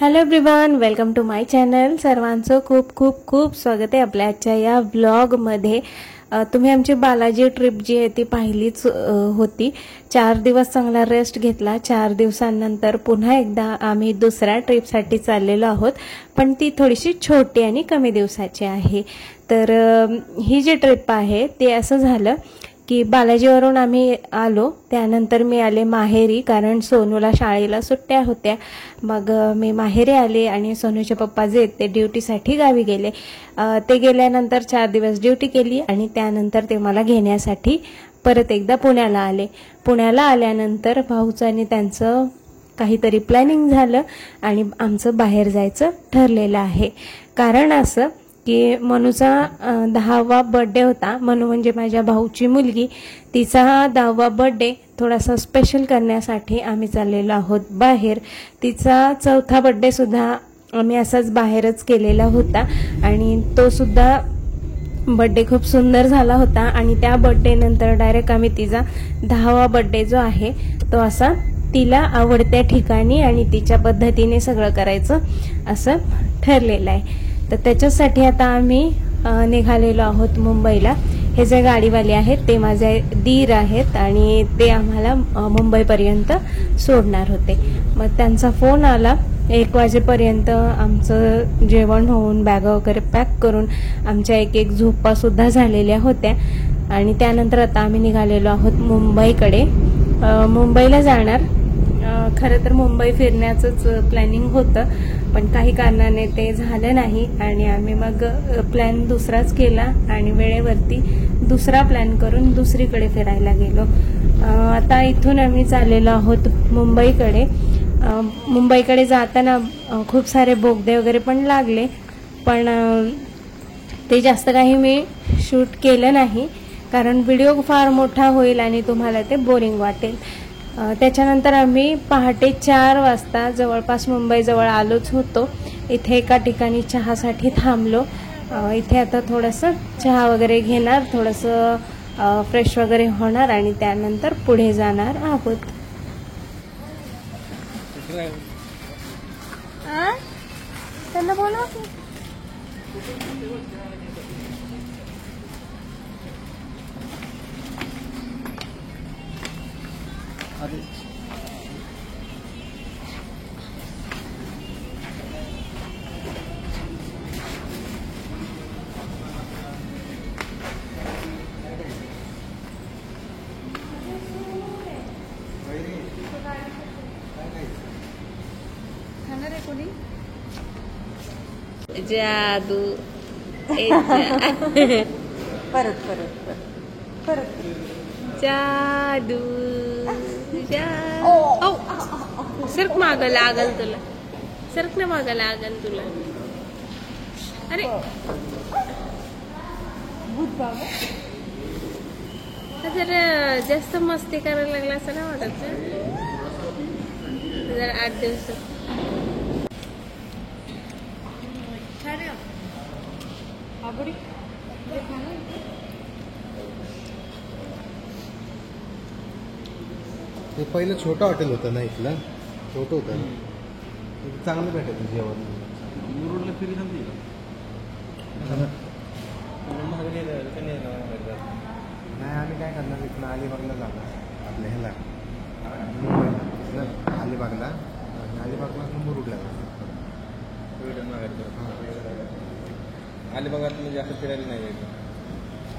Hello everyone, welcome to my channel. सर्वांचं खूप खूप खूप स्वागत आहे आपल्या आजच्या या व्लॉगमध्ये. तुम्ही आमची बालाजी ट्रिप जी आहे ती पाहिलीच होती. 4 दिवस चांगला रेस्ट घेतला. 4 दिवसांनंतर पुन्हा एकदा आम्ही दुसऱ्या ट्रिपसाठी चाललेलो आहोत, पण ती थोडीशी छोटी आणि कमी दिवसाची आहे. तर ही जी ट्रिप आहे ते असं झालं की बालाजीवरून आम्ही आलो, त्यानंतर मी आले माहेरी, कारण सोनूला शाळेला सुट्ट्या होत्या. मग मी माहेरी आले आणि सोनूचे पप्पा जे ते ड्युटीसाठी गावी गेले. ते गेल्यानंतर 4 दिवस ड्युटी केली आणि त्यानंतर ते मला घेण्यासाठी परत एकदा पुण्याला आले. पुण्याला आल्यानंतर भाऊचं आणि त्यांचं काहीतरी प्लॅनिंग झालं आणि आमचं बाहेर जायचं ठरलेलं आहे. कारण असं की मनूचा 10वा बर्थडे होता. मनू म्हणजे माझ्या भाऊची मुलगी. तिचा 10वा बर्थडे थोडासा स्पेशल करण्यासाठी आम्ही चाललेलो आहोत बाहेर. तिचा 4था बर्थडे सुद्धा आम्ही असाच बाहेरच केलेला होता आणि तो सुद्धा बर्थडे खूप सुंदर झाला होता. आणि त्या बर्थडे नंतर डायरेक्ट आम्ही तिचा 10वा बर्थडे जो आहे तो असा तिला आवडत्या ठिकाणी आणि तिच्या पद्धतीने सगळं करायचं असं ठरलेलं आहे. तर त्याच्यासाठी आता आम्ही निघालेलो आहोत मुंबईला. हे जे गाडीवाले आहेत ते माझे दीर आहेत आणि ते आम्हाला मुंबईपर्यंत सोडणार होते. मग त्यांचा फोन आला. 1 वाजेपर्यंत आमचं जेवण होऊन बॅग वगैरे पॅक करून आमच्या एक झोपासुद्धा झालेल्या होत्या. आणि त्यानंतर आता आम्ही निघालेलो आहोत मुंबईकडे. मुंबईला जाणार. खरं तर मुंबई फिरण्याचंच प्लॅनिंग होतं, पण काही कारणाने ते झालं नाही आणि आम्ही मग प्लॅन दुसराच केला आणि वेळेवरती दुसरा प्लॅन करून दुसरीकडे फिरायला गेलो. आता इथून आम्ही चाललेलो आहोत मुंबईकडे. मुंबईकडे जाताना खूप सारे बोगदे वगैरे पण लागले, पण ते जास्त काही मी शूट केलं नाही, कारण व्हिडिओ फार मोठा होईल आणि तुम्हाला ते बोरिंग वाटेल. त्याच्यानंतर आम्ही पहाटे 4 वाजता जवळपास मुंबईजवळ आलोच होतो. इथे एका ठिकाणी चहासाठी थांबलो. इथे आता थोडंसं चहा वगैरे घेणार, थोडंसं फ्रेश वगैरे होणार आणि त्यानंतर पुढे जाणार आहोत. त्यांना बोलवा. जादू परत परत परत जादू सरक माग लागल तुला. सरक ना माग लागल तुला. अरे जरा जास्त मस्ती करायला लागला असं नाही वाटत. जरा 8 दिवसात ते पहिलं छोटं हॉटेल होतं ना, इथलं छोटं होतं ना, चांगलं भेटायचं जेवण. मुरुडला फिरी नाही आम्ही काय करणार, इथनं अलिबागला जाणार. आपल्या ह्याला मुंबईला अलिबागला, अलिबागला मुरुडला जाणार. अलिबागात म्हणजे असं फिरायला नाही,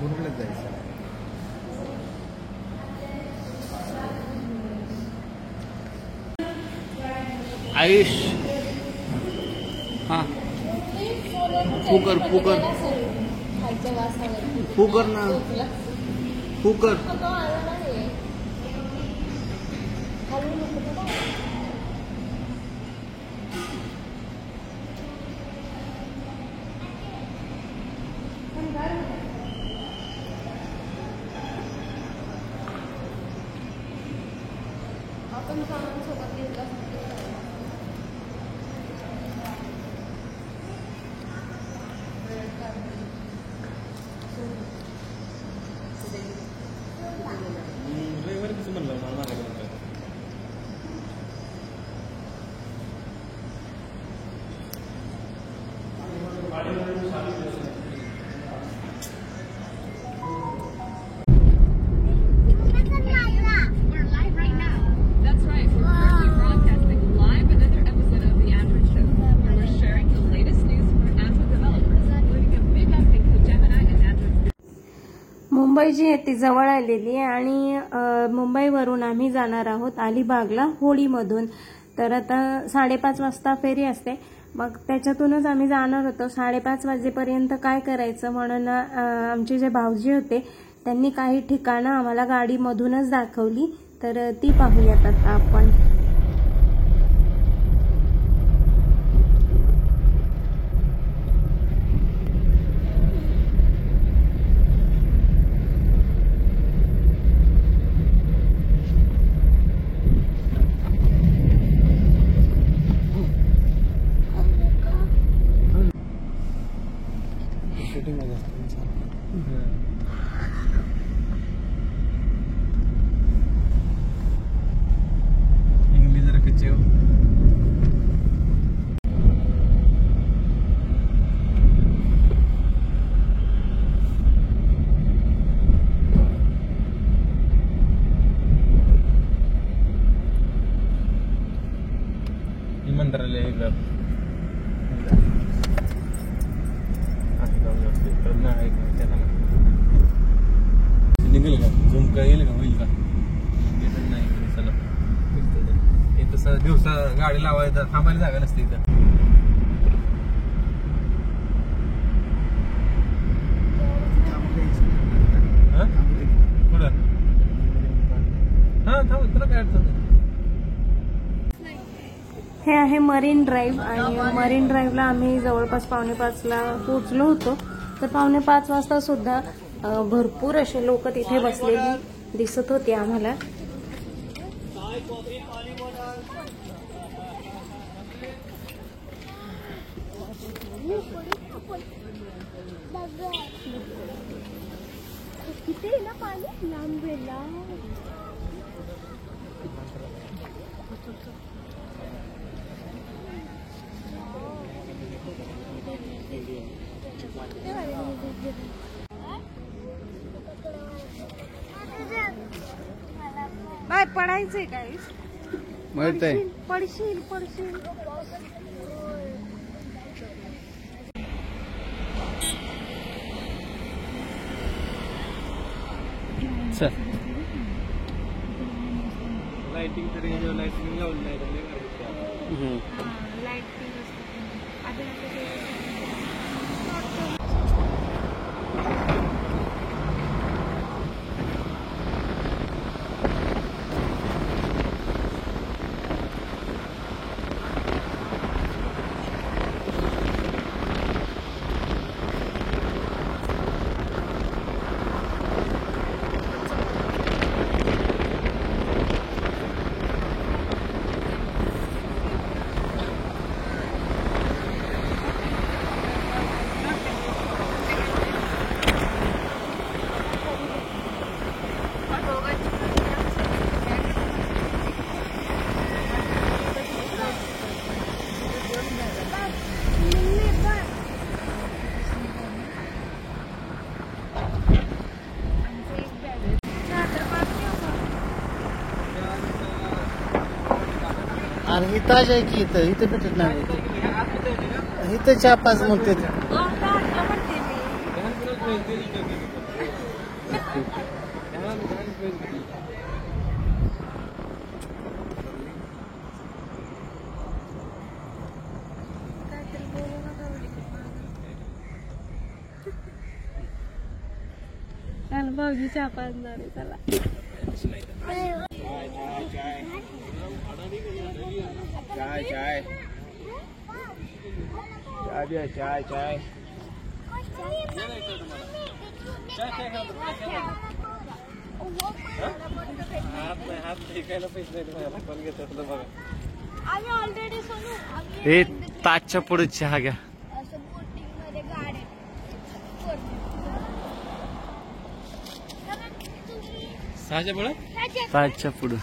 मुरुडलाच जायचं. आयुष हां फुकर फुकर फुकर ना फुकर. आपण सामान सोबत घेतलं. कसं म्हणलं मला मुंबई जी आहे ती जवळ आलेली आहे आणि मुंबईवरून आम्ही जाणार आहोत अलिबागला होळीमधून. तर आता 5:30 वाजता फेरी असते, मग त्याच्यातूनच आम्ही जाणार होतो. 5:30 वाजेपर्यंत काय करायचं म्हणून आमचे जे भाऊजी होते त्यांनी काही ठिकाणं आम्हाला गाडीमधूनच दाखवली, तर ती पाहूयात आता आपण. इंग्लिश जरा कच्चे हो. मंत्रालय निघेल का? झूम का येईल का? होईल का? नाही चला. हे तसं दिवसा गाडी लावायचं थांबायला जागा नसते इथं. कुठं? हा थांब, तुला काय अडचण नाही. हे आहे मरीन ड्राईव्ह आणि मरीन ड्राईव्हला आम्ही जवळपास 4:45ला पोहोचलो होतो. तर 4:45 वाजता सुद्धा भरपूर असे लोक तिथे बसलेली दिसत होते आम्हाला. बाय पडायचंय काय? माहित आहे. पडशील. लाइटिंग तरी लाइटिंग लावून नाही आणि ताज आहे की इथं भेटत नाही. इथं 4-5 म्हणते. भाऊजी चहा पाजणार आहे. चला चाय हे ताजच्या पुढे चहा घ्या. सहाच्या पुढे ताजच्या पुढे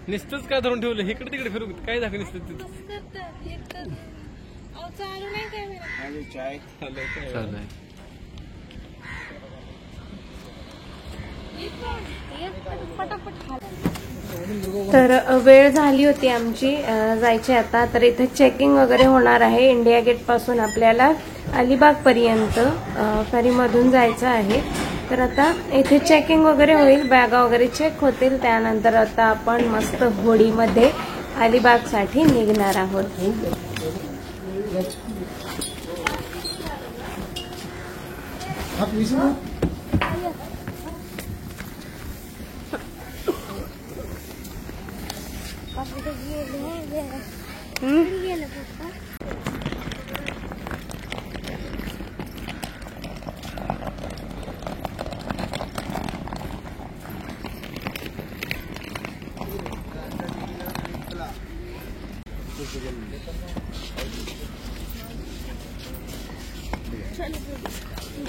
नुसतंच काय धरून ठेवलं. इकडे तिकडे फिरू काय दाखव नुसतं तिथं. चाय चालू आहे. पटापट तर वेळ झाली होती आमची जायची आता. तर इथे चेकिंग वगैरे होणार आहे. इंडिया गेट पासून आपल्याला अलिबाग पर्यंत फेरीमधून जायचं आहे. तर आता इथे चेकिंग वगैरे होईल, बॅगा वगैरे चेक होतील. त्यानंतर आता आपण मस्त होडीमध्ये अलिबागसाठी निघणार आहोत.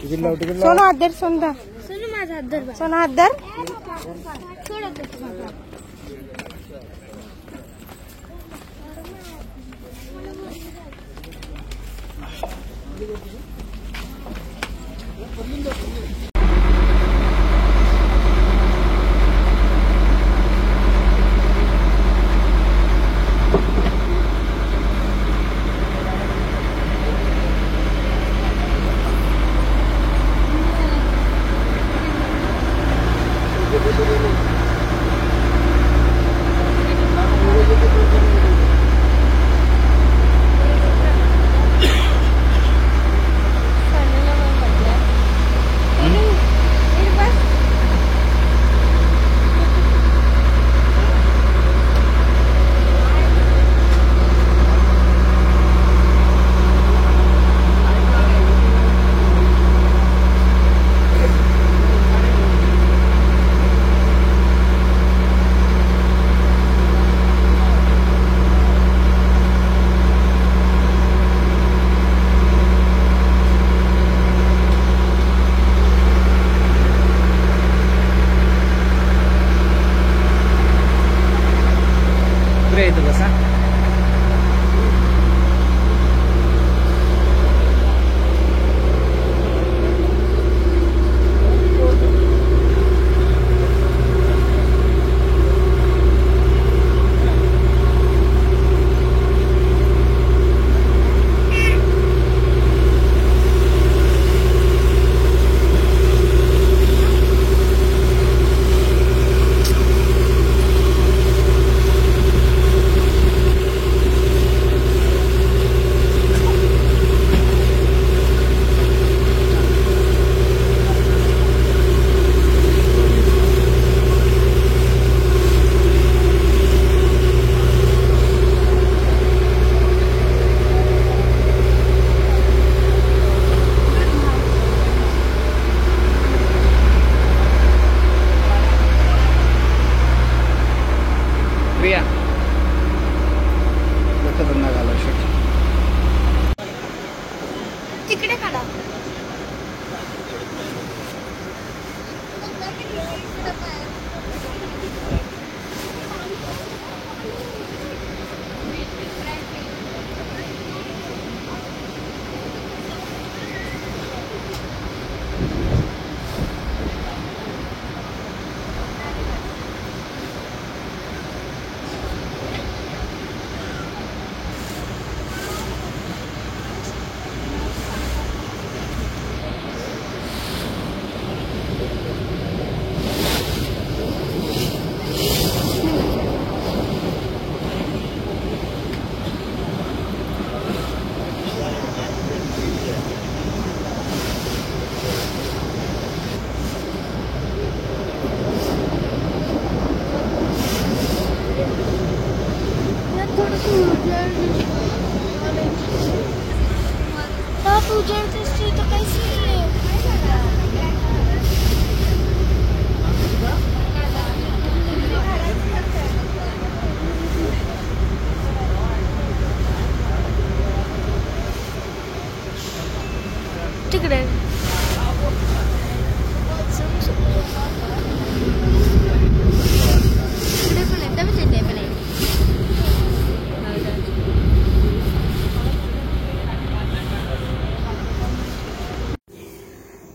सोना हात धर, सोना सोना हात धर.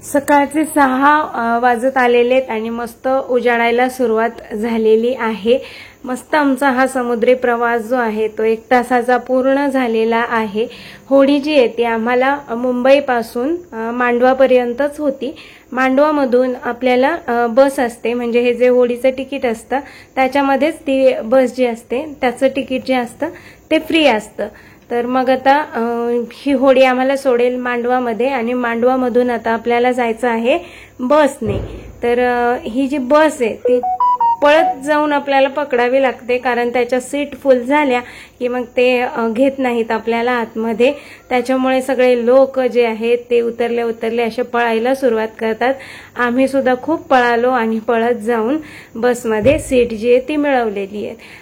सकाळचे 6 वाजत आलेले आहेत आणि मस्त उजाडायला सुरुवात झालेली आहे. मस्त आमचा हा समुद्री प्रवास जो आहे तो 1 तासाचा पूर्ण झालेला आहे. होडी जी आहे ती आम्हाला मुंबईपासून मांडवापर्यंतच होती. मांडवामधून आपल्याला बस असते, म्हणजे हे जे होडीचं तिकीट असतं त्याच्यामध्येच ती बस जी असते त्याचं तिकीट जे असतं ते फ्री असतं. तर मग आता ही होडी आम्हाला सोडेल मांडवामध्ये आणि मांडवामधून आता आपल्याला जायचं आहे बसने. तर ही जी बस आहे ती पळत जाऊन आपल्याला पकडावी लागते, कारण त्याच्या सीट फुल झाल्या की मग ते घेत नाहीत आपल्याला आतमध्ये. त्याच्यामुळे सगळे लोक जे आहेत ते उतरले असे पळायला सुरुवात करतात. आम्ही सुद्धा खूप पळालो आणि पळत जाऊन बसमध्ये सीट जी आहे ती मिळवलेली आहे.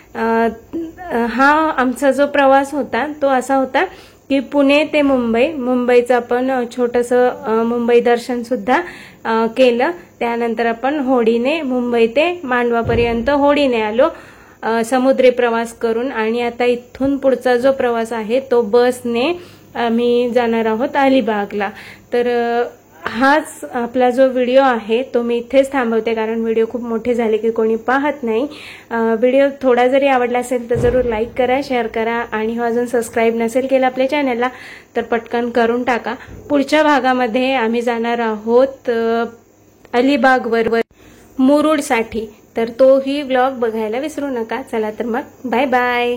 हा आमचा जो प्रवास होता तो असा होता की पुणे ते मुंबईचं आपण छोटंसं मुंबई दर्शन सुद्धा केलं. त्यानंतर आपण होडीने मुंबई ते मांडवापर्यंत होडीने आलो समुद्री प्रवास करून. आणि आता इथून पुढचा जो प्रवास आहे तो बसने आम्ही जाणार आहोत अलिबागला. तर हाच आपला जो व्हिडिओ आहे तो मी इथेच थांबवते, कारण व्हिडिओ खूप मोठे झाले की कोणी पाहत नाही. व्हिडिओ थोडा जरी आवडला असेल तर जरूर लाईक करा, शेअर करा आणि अजून सबस्क्राईब नसेल केलं आपल्या चॅनलला तर पटकन करून टाका. पुढच्या भागामध्ये आम्ही जाणार आहोत अलिबागवर मुरुडसाठी. तर तोही व्लॉग बघायला विसरू नका. चला तर मग बाय बाय.